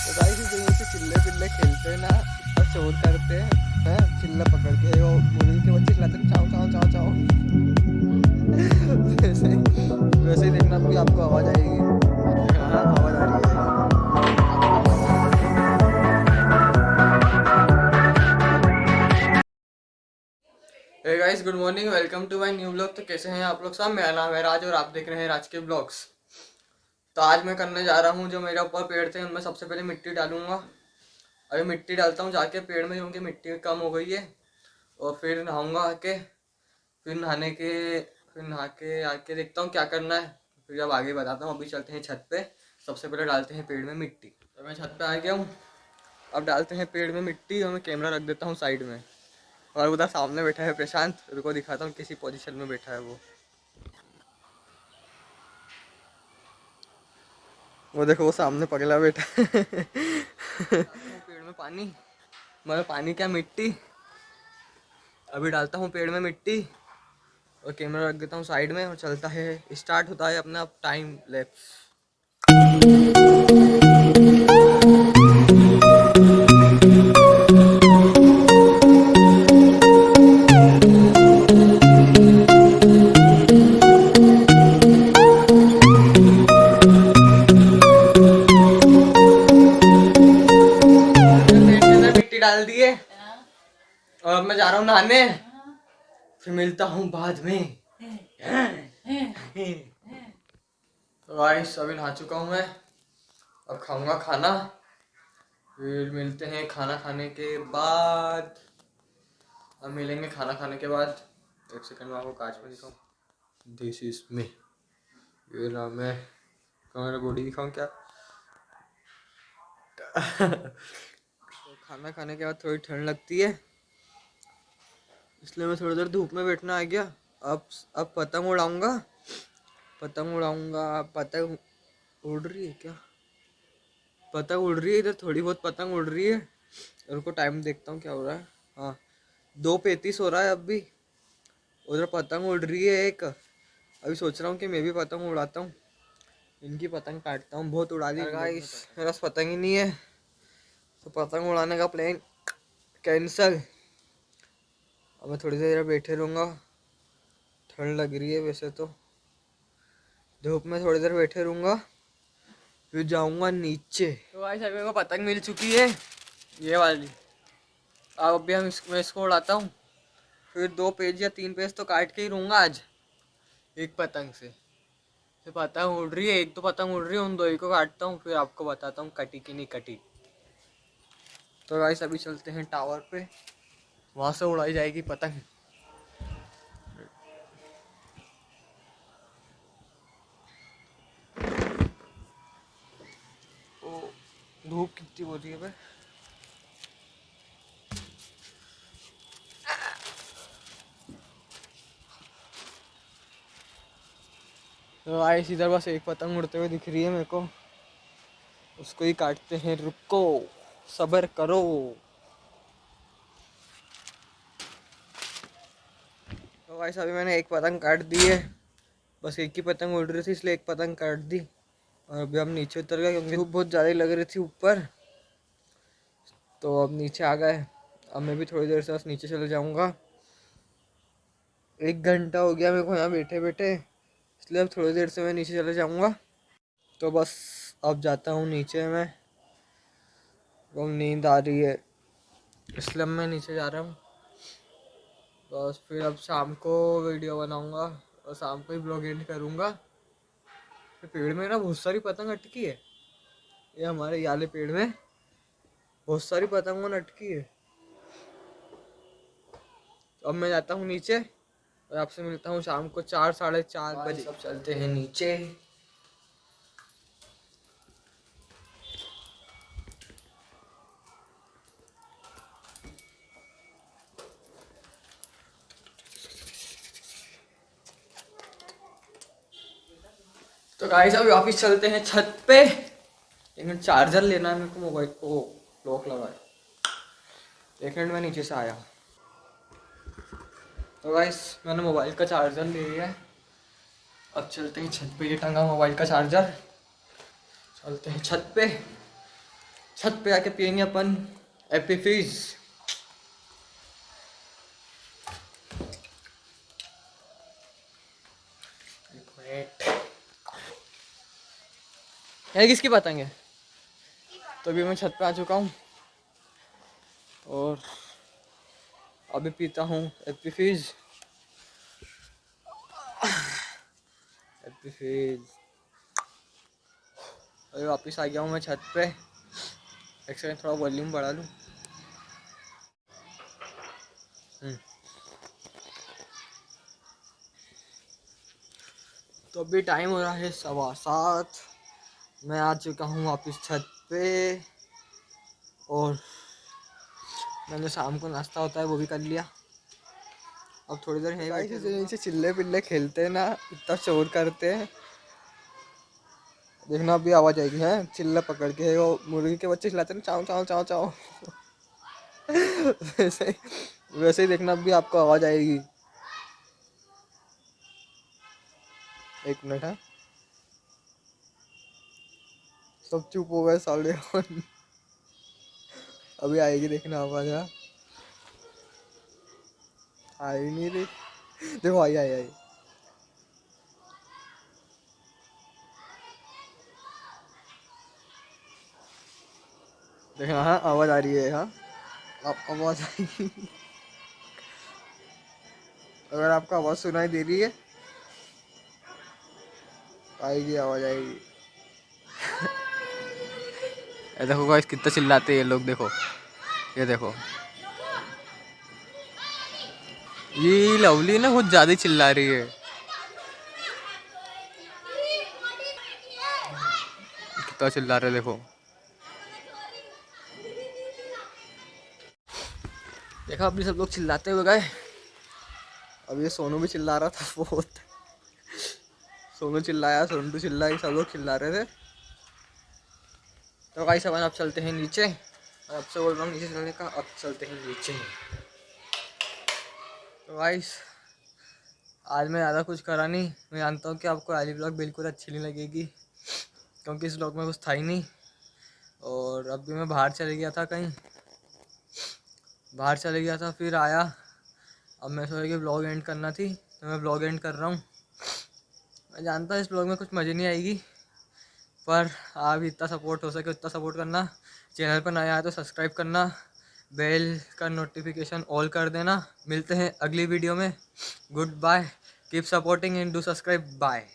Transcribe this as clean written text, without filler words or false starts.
तो गाइस इस यहीं से चिल्ले पिल्ले खेलते हैं ना और शोर करते हैं चिल्ला पकड़ के वो मुर्गी के बच्चे खिलाते हैं चाओ चाओ चाओ चाओ। वैसे ही देखना भी आपको आवाज़ आएगी। हाँ आवाज़ आ रही है। Hey guys good morning, welcome to my new blog. तो कैसे हैं आप लोग सब? मेरा नाम है राज और आप देख रहे हैं राज के ब्लॉग्स। तो आज मैं करने जा रहा हूँ, जो मेरे ऊपर पेड़ थे उनमें सबसे पहले मिट्टी डालूंगा। अभी मिट्टी डालता हूँ जाके पेड़ में, क्योंकि मिट्टी कम हो गई है। और फिर नहाऊंगा आके, फिर नहा के आके देखता हूँ क्या करना है, फिर जब आगे बताता हूँ। अभी चलते हैं छत पे, सबसे पहले डालते हैं पेड़ में मिट्टी। तो मैं छत पे आ गया हूँ, अब डालते हैं पेड़ में मिट्टी और मैं कैमरा रख देता हूँ साइड में। और उधर सामने बैठा है प्रशांत, रुको दिखाता हूँ किसी पोजीशन में बैठा है वो देखो वो सामने पगला बैठा है। पेड़ में पानी, मतलब पानी क्या, मिट्टी। अभी डालता हूँ पेड़ में मिट्टी और कैमरा रख देता हूँ साइड में और चलता है, स्टार्ट होता है अपना टाइम लैप्स। मिट्टी डाल दिए और अब मैं जा रहा हूँ नहाने, फिर मिलता हूँ बाद में। तो गाइस अभी नहा चुका हूँ मैं, अब खाऊंगा खाना, फिर मिलते हैं खाना खाने के बाद। अब मिलेंगे खाना खाने के बाद। एक सेकंड में आपको कांच में दिखाऊं, दिस इज मी, ये रहा मैं। मेरा बॉडी दिखाऊं क्या? तो खाना खाने के बाद थोड़ी ठंड लगती है, इसलिए मैं थोड़ी देर धूप में बैठना आ गया। अब पतंग उड़ाऊंगा, पतंग उड़ रही है क्या? पतंग उड़ रही है इधर, थोड़ी बहुत पतंग उड़ रही है। उनको टाइम देखता हूँ क्या हो रहा है। हाँ 2:35 हो रहा है अब भी। उधर पतंग उड़ रही है एक। अभी सोच रहा हूँ कि मैं भी पतंग उड़ाता हूँ, इनकी पतंग काटता हूँ। बहुत उड़ा दी गाइस, मेरा पास पतंग ही नहीं है, तो पतंग उड़ाने का प्लान कैंसल। अब मैं थोड़ी देर बैठे रहूँगा, ठंड लग रही है वैसे तो, धूप में थोड़ी देर बैठे रहूँगा, फिर जाऊँगा नीचे। तो गाइस अभी मेरे को पतंग मिल चुकी है, ये वाली। अब अभी मैं इसको उड़ाता हूँ, फिर 2 पेज या 3 पेज तो काट के ही रहूँगा आज एक पतंग से। फिर पतंग उड़ रही है, एक तो पतंग उड़ रही है, उन दो ही को काटता हूँ, फिर आपको बताता हूँ कटी कि नहीं कटी। तो गाइस अभी चलते हैं टावर पे, वहाँ से उड़ाई जाएगी पतंग। ओ धूप कितनी हो रही है भाई। तो गाइस इधर बस एक पतंग उड़ते हुए दिख रही है मेरे को, उसको ही काटते हैं। रुको सब्र करो। तो गाइस अभी मैंने एक पतंग काट दी है, बस एक ही पतंग उड़ रही थी इसलिए एक पतंग काट दी। और अभी हम नीचे उतर गए क्योंकि धूप बहुत ज़्यादा लग रही थी ऊपर, तो अब नीचे आ गए। अब मैं भी थोड़ी देर से बस नीचे चले जाऊंगा। 1 घंटा हो गया मेरे को यहाँ बैठे बैठे, इसलिए अब थोड़ी देर से मैं नीचे चले जाऊंगा। तो बस अब जाता हूँ नीचे मैं, बहुत नींद आ रही है इसलिए मैं नीचे जा रहा हूँ। बस फिर अब शाम को वीडियो बनाऊंगा और शाम को ही ब्लॉग एंड करूँगा। पेड़ में ना बहुत सारी पतंग अटकी है, ये हमारे याले पेड़ में बहुत सारी पतंगों ने अटकी है। तो अब मैं जाता हूँ नीचे और आपसे मिलता हूँ शाम को 4 साढ़े 4 बजे। सब चलते हैं नीचे। तो गाइस अभी वापिस चलते हैं छत पे, लेकिन चार्जर लेना है मेरे को, मोबाइल को लॉक लगा है। 1 मिनट में नीचे से आया। तो गाइस मैंने मोबाइल का चार्जर ले लिया है, अब चलते हैं छत पे। ये टंगा मोबाइल का चार्जर, चलते हैं छत पे। छत पे आके पियेंगे अपन एपी फिज। है किसकी पतंग है? तो अभी मैं छत पे आ चुका हूँ और अभी पीता हूँ एपी फिज। एपी फिज। अभी वापस आ गया हूँ मैं छत पे। एक सेकंड थोड़ा वॉल्यूम बढ़ा लूँ। तो अभी टाइम हो रहा है 7:15। मैं आ चुका हूँ वापस छत पे और मैंने शाम को नाश्ता होता है वो भी कर लिया। अब थोड़ी देर यहीं बैठे नीचे चिल्ले पिल्ले खेलते हैं ना, इतना शोर करते हैं। देखना अभी आवाज आएगी है, चिल्ला पकड़ के वो मुर्गी के बच्चे चिल्लाते हैं ना, चाव चाव चाव चाव। वैसे ही देखना अभी आपको आवाज आएगी। एक मिनट है, सब चुप हो गए साले। अभी आएगी देखना आवाज। हाँ आई नहीं रही, देखो आई आई आई। देखना हाँ आवाज आ रही है। हाँ आप आवाज आएगी। अगर आपको आवाज सुनाई दे रही है आएगी, आवाज आएगी। ये देखो गाइस कितना चिल्लाते हैं ये लोग, देखो ये देखो। ये लवली ना बहुत ज्यादा चिल्ला रही है। कितना चिल्ला रहे देखो। देखा अभी सब लोग चिल्लाते हुए गए। अब ये सोनू भी चिल्ला रहा था बहुत। सोनू चिल्लाया, सोनू चिल्लाई, सब लोग चिल्ला रहे थे। तो गाइस अब आप चलते हैं नीचे। अब से बोल रहा हूँ नीचे चलने का, अब चलते हैं नीचे। तो गाइस आज मैं ज़्यादा कुछ करा नहीं। मैं जानता हूँ कि आपको आज ब्लॉग बिल्कुल अच्छी नहीं लगेगी क्योंकि इस ब्लॉग में कुछ था ही नहीं। और अभी मैं बाहर चले गया था, कहीं बाहर चले गया था, फिर आया। अब मैं सोचा कि ब्लॉग एंड करना थी तो मैं ब्लॉग एंड कर रहा हूँ। मैं जानता हूँ इस ब्लॉग में कुछ मज़े नहीं आएगी, पर आप इतना सपोर्ट हो सके उतना सपोर्ट करना। चैनल पर नया आया तो सब्सक्राइब करना, बेल का नोटिफिकेशन ऑल कर देना। मिलते हैं अगली वीडियो में। Good bye, keep supporting and do subscribe. Bye.